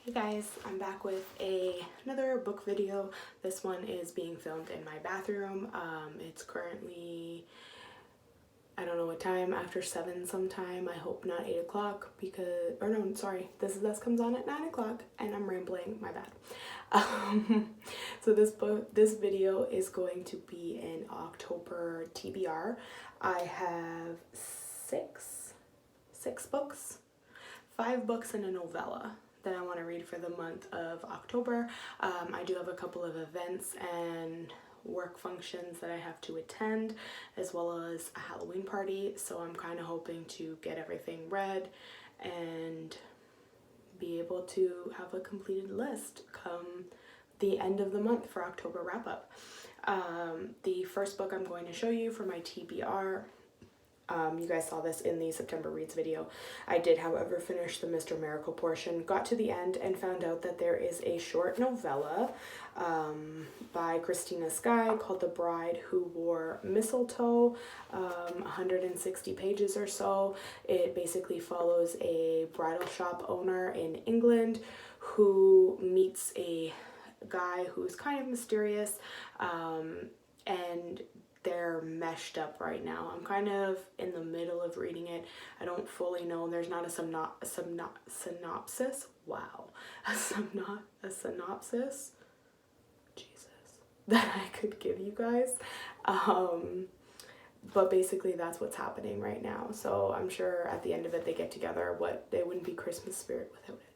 Hey guys, I'm back with another book video. This one is being filmed in my bathroom. It's currently, I don't know what time, after 7 sometime. I hope not 8 o'clock because, or no, sorry, This comes on at 9 o'clock and I'm rambling, my bad. So this video is going to be in October TBR. I have six books, 5 books and a novella that I want to read for the month of October. I do have a couple of events and work functions that I have to attend, as well as a Halloween party, so I'm kind of hoping to get everything read and be able to have a completed list come the end of the month for October wrap-up. The first book I'm going to show you for my TBR, you guys saw this in the September Reads video. I did, however, finish the Mr. Miracle portion, got to the end, and found out that there is a short novella by Christine Skye called The Bride Who Wore Mistletoe, 160 pages or so. It basically follows a bridal shop owner in England who meets a guy who's kind of mysterious, and they're meshed up right now. I'm kind of in the middle of reading it. I don't fully know. There's not a synopsis. Wow. A synopsis. Jesus. That I could give you guys. But basically that's what's happening right now. So I'm sure at the end of it they get together. They wouldn't be Christmas spirit without it.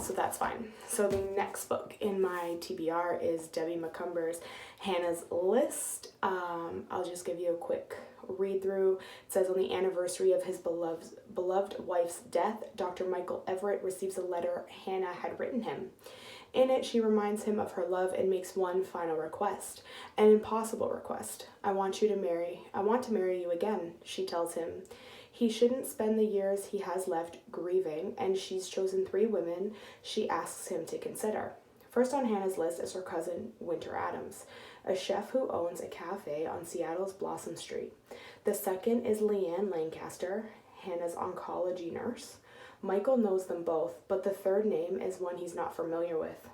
So that's fine. So the next book in my TBR is Debbie Macomber's Hannas List. I'll just give you a quick read through. It says, on the anniversary of his beloved wife's death, Dr. Michael Everett receives a letter Hannah had written him. In it, she reminds him of her love and makes one final request, an impossible request. I want to marry you again, she tells him. He shouldn't spend the years he has left grieving, and she's chosen 3 women she asks him to consider. First on Hannah's list is her cousin, Winter Adams, a chef who owns a cafe on Seattle's Blossom Street. The second is Leanne Lancaster, Hannah's oncology nurse. Michael knows them both, but the third name is one he's not familiar with.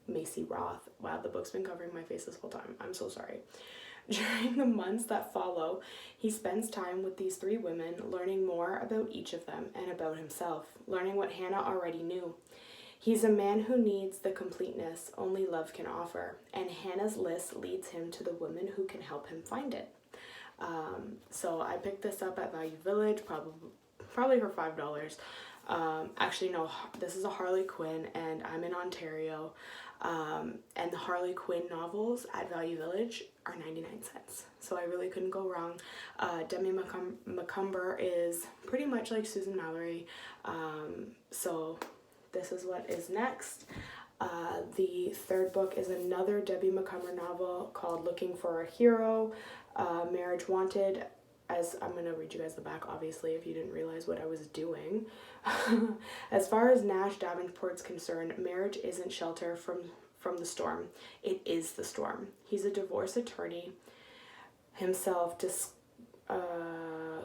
Macy Roth. Wow, the book's been covering my face this whole time. I'm so sorry. During the months that follow, he spends time with these 3 women, learning more about each of them and about himself, learning what Hannah already knew. He's a man who needs the completeness only love can offer, and Hannah's List leads him to the women who can help him find it. So I picked this up at Value Village, probably for $5. Actually, no, this is a Harley Quinn, and I'm in Ontario. And the Harley Quinn novels at Value Village are 99 cents. So I really couldn't go wrong. Debbie Macomber is pretty much like Susan Mallery. So this is what is next. The third book is another Debbie Macomber novel called Looking for a Hero, Marriage Wanted. As I'm going to read you guys the back, obviously, if you didn't realize what I was doing. As far as Nash Davenport's concerned, marriage isn't shelter from the storm. It is the storm. He's a divorce attorney himself,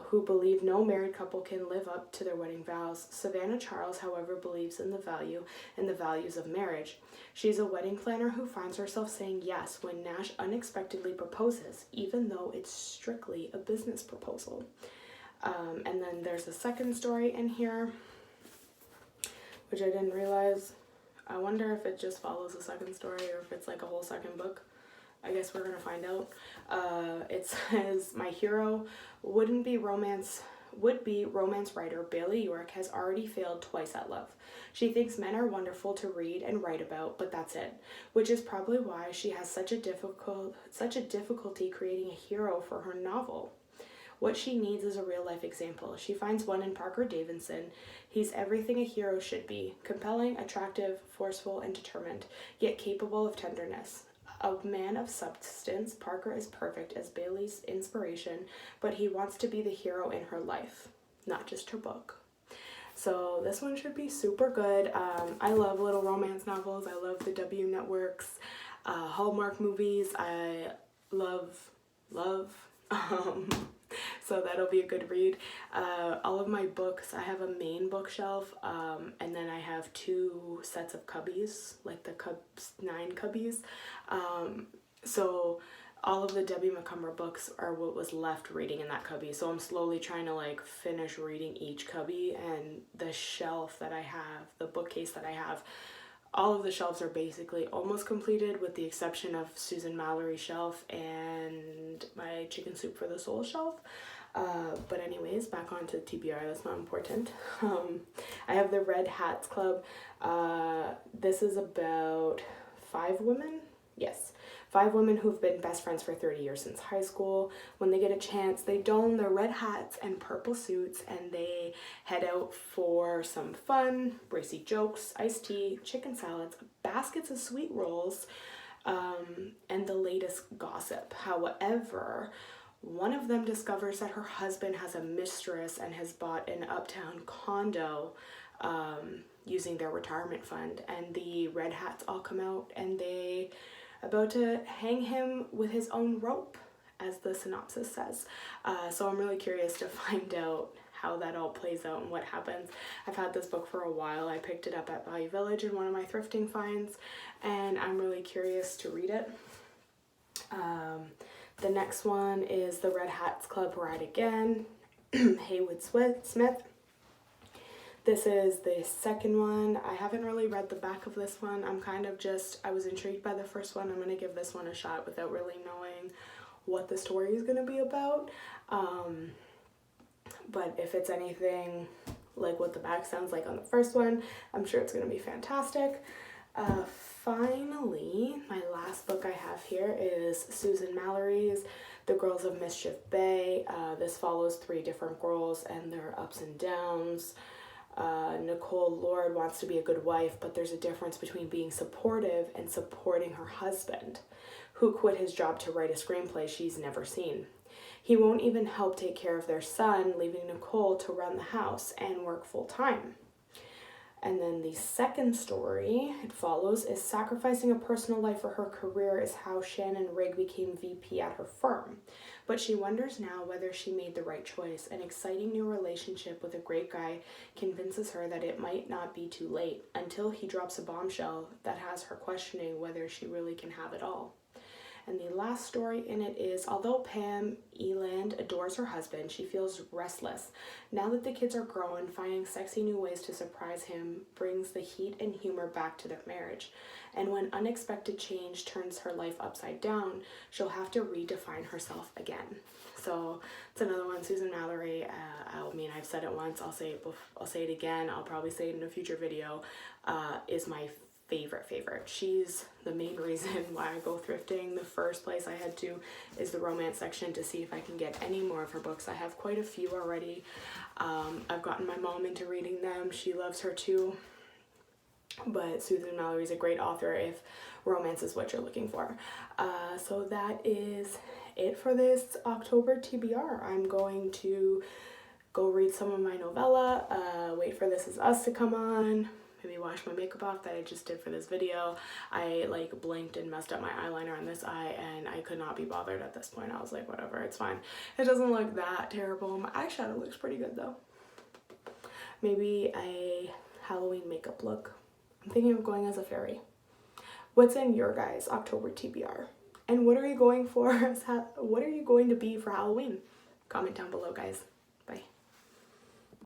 who believe no married couple can live up to their wedding vows. Savannah Charles, however, believes in the value and the values of marriage. She's a wedding planner who finds herself saying yes when Nash unexpectedly proposes, even though it's strictly a business proposal. And then there's a second story in here, which I didn't realize. I wonder if it just follows the second story or if it's like a whole second book. I guess we're gonna find out. It says, my hero, would-be romance writer Bailey York has already failed twice at love. She thinks men are wonderful to read and write about, but that's it, which is probably why she has such a difficulty creating a hero for her novel. What she needs is a real-life example. She finds one in Parker Davidson. He's everything a hero should be: compelling, attractive, forceful, and determined, yet capable of tenderness. A man of substance, Parker is perfect as Bailey's inspiration, but he wants to be the hero in her life, not just her book. So this one should be super good. I love little romance novels. I love the W Network's Hallmark movies. I love. so that'll be a good read. All of my books, I have a main bookshelf, and then I have 2 sets of cubbies, like the 9 cubbies. So all of the Debbie Macomber books are what was left reading in that cubby. So I'm slowly trying to like finish reading each cubby, and the shelf that I have, the bookcase that I have, all of the shelves are basically almost completed with the exception of Susan Mallery's shelf and my Chicken Soup for the Soul shelf. But anyways, back on to TBR, that's not important. I have the Red Hats Club. This is about 5 women. Yes. 5 women who've been best friends for 30 years since high school. When they get a chance, they don their red hats and purple suits and they head out for some fun, racy jokes, iced tea, chicken salads, baskets of sweet rolls, and the latest gossip. However, one of them discovers that her husband has a mistress and has bought an uptown condo using their retirement fund, and the red hats all come out and they about to hang him with his own rope, as the synopsis says. So I'm really curious to find out how that all plays out and what happens. I've had this book for a while. I picked it up at Value Village in one of my thrifting finds, and I'm really curious to read it. The next one is the Red Hats Club Ride Again, Haywood Smith. This is the second one. I haven't really read the back of this one. I'm kind of I was intrigued by the first one. I'm going to give this one a shot without really knowing what the story is going to be about. But if it's anything like what the back sounds like on the first one, I'm sure it's going to be fantastic. Finally, my last book I have here is Susan Mallery's The Girls of Mischief Bay. This follows 3 different girls and their ups and downs. Nicole Lord wants to be a good wife, but there's a difference between being supportive and supporting her husband, who quit his job to write a screenplay she's never seen. He won't even help take care of their son, leaving Nicole to run the house and work full-time. And then the second story it follows is sacrificing a personal life for her career is how Shannon Rigg became VP at her firm. But she wonders now whether she made the right choice. An exciting new relationship with a great guy convinces her that it might not be too late until he drops a bombshell that has her questioning whether she really can have it all. And the last story in it is, although Pam Eland adores her husband, she feels restless. Now that the kids are grown, finding sexy new ways to surprise him brings the heat and humor back to their marriage. And when unexpected change turns her life upside down, she'll have to redefine herself again. So it's another one, Susan Mallery. I've said it once, I'll say it again, I'll probably say it in a future video, is my favorite. She's the main reason why I go thrifting. The first place I head to is the romance section to see if I can get any more of her books. I have quite a few already. I've gotten my mom into reading them. She loves her too. But Susan Mallery is a great author if romance is what you're looking for. So that is it for this October TBR. I'm going to go read some of my novella, wait for This Is Us to come on, maybe wash my makeup off that I just did for this video. I blinked and messed up my eyeliner on this eye and I could not be bothered at this point. I was like, whatever, it's fine. It doesn't look that terrible. My eyeshadow looks pretty good though. Maybe a Halloween makeup look. I'm thinking of going as a fairy. What's in your guys' October TBR? And what are you going for? What are you going to be for Halloween? Comment down below, guys.